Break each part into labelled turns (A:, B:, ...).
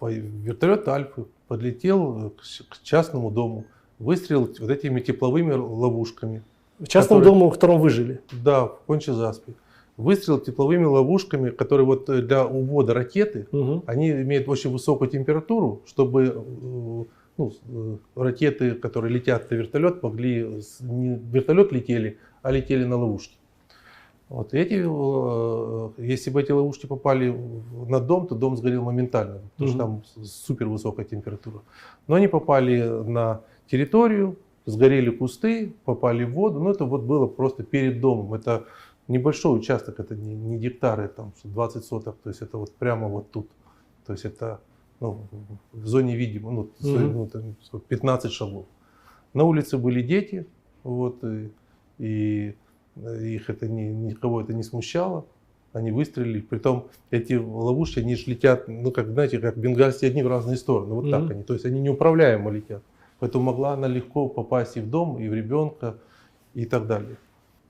A: Вертолет Альфы подлетел к частному дому, выстрелил вот этими тепловыми ловушками.
B: В частном дому, в котором вы жили?
A: Да, в Конча-Заспе. Выстрел тепловыми ловушками, которые вот для увода ракеты, они имеют очень высокую температуру, чтобы ракеты, которые летят на вертолет, могли не в вертолет летели, а летели на ловушки. Вот если бы эти ловушки попали на дом, то дом сгорел моментально, потому что там супер высокая температура. Но они попали на территорию, сгорели кусты, попали в воду. Но это вот было просто перед домом. Это небольшой участок, это не гектары, там 20 соток, то есть это вот прямо вот тут. То есть это в зоне видимо, 15 шагов. На улице были дети, вот, и их это никого это не смущало. Они выстрелили. Притом эти ловушки, они же летят, как, знаете, как бенгальские огни в разные стороны. Вот так они. То есть они неуправляемо летят. Поэтому могла она легко попасть и в дом, и в ребенка, и так далее.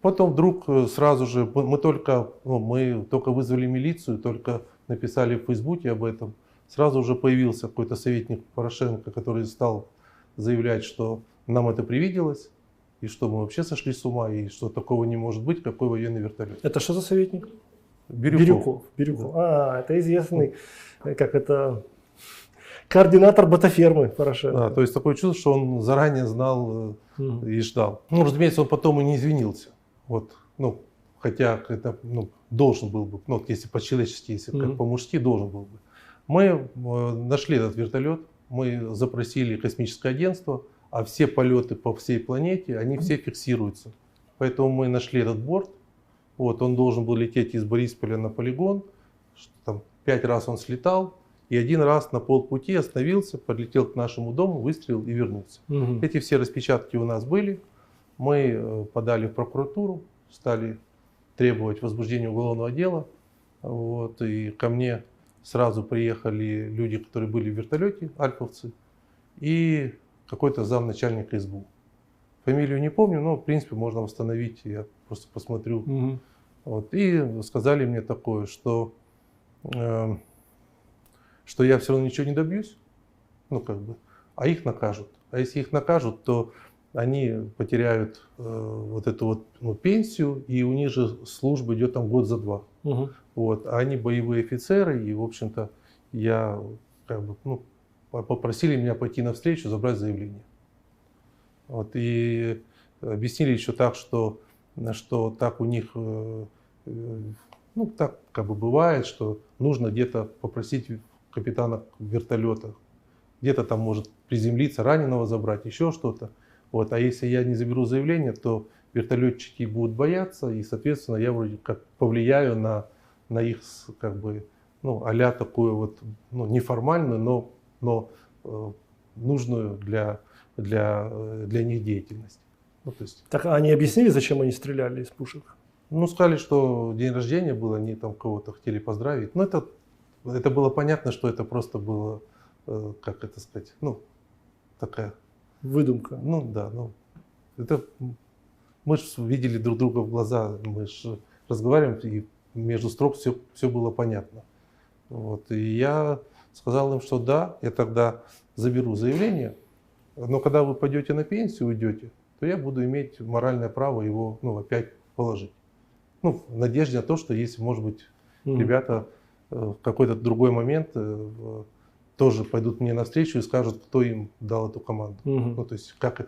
A: Потом вдруг сразу же, мы только вызвали милицию, только написали в Фейсбуке об этом. Сразу же появился какой-то советник Порошенко, который стал заявлять, что нам это привиделось, и что мы вообще сошли с ума, и что такого не может быть, какой военный вертолет.
B: Это что за советник?
A: Бирюков.
B: Да. Это известный, как это, координатор ботафермы Порошенко.
A: Да, то есть такое чувство, что он заранее знал и ждал. Разумеется, он потом и не извинился. Вот, хотя это должен был бы, если по-человечески, если как по-мужски, должен был бы. Мы нашли этот вертолет, мы запросили космическое агентство, а все полеты по всей планете, они все фиксируются. Поэтому мы нашли этот борт. Вот, он должен был лететь из Борисполя на полигон. Там 5 раз он слетал. И 1 раз на полпути остановился, подлетел к нашему дому, выстрелил и вернулся. Эти все распечатки у нас были. Мы подали в прокуратуру, стали требовать возбуждения уголовного дела. Вот, и ко мне сразу приехали люди, которые были в вертолете, альфовцы, и какой-то замначальника СБУ. Фамилию не помню, но в принципе можно восстановить, я просто посмотрю. Вот, и сказали мне такое, что я все равно ничего не добьюсь, а их накажут. А если их накажут, то они потеряют вот эту пенсию, и у них же служба идет там год за 2. Вот, а они боевые офицеры, и в общем-то я попросили меня пойти навстречу, забрать заявление. Вот, и объяснили еще так, что так у них, так бывает, что нужно где-то попросить капитана вертолета, где-то там может приземлиться, раненого забрать, еще что-то. Вот, а если я не заберу заявление, то вертолетчики будут бояться, и, соответственно, я вроде как повлияю на их, а-ля такую неформальную, но нужную для них деятельность.
B: Так они объяснили, зачем они стреляли из пушек?
A: Сказали, что день рождения был, они там кого-то хотели поздравить. Это было понятно, что это просто было, такая...
B: Выдумка.
A: Мы же видели друг друга в глаза, мы же разговариваем, и между строк все было понятно. Вот. И я сказал им, что да, я тогда заберу заявление, но когда вы пойдете на пенсию, уйдете, то я буду иметь моральное право его опять положить. В надежде на то, что если, может быть, ребята в какой-то другой момент тоже пойдут мне навстречу и скажут, кто им дал эту команду. То есть как это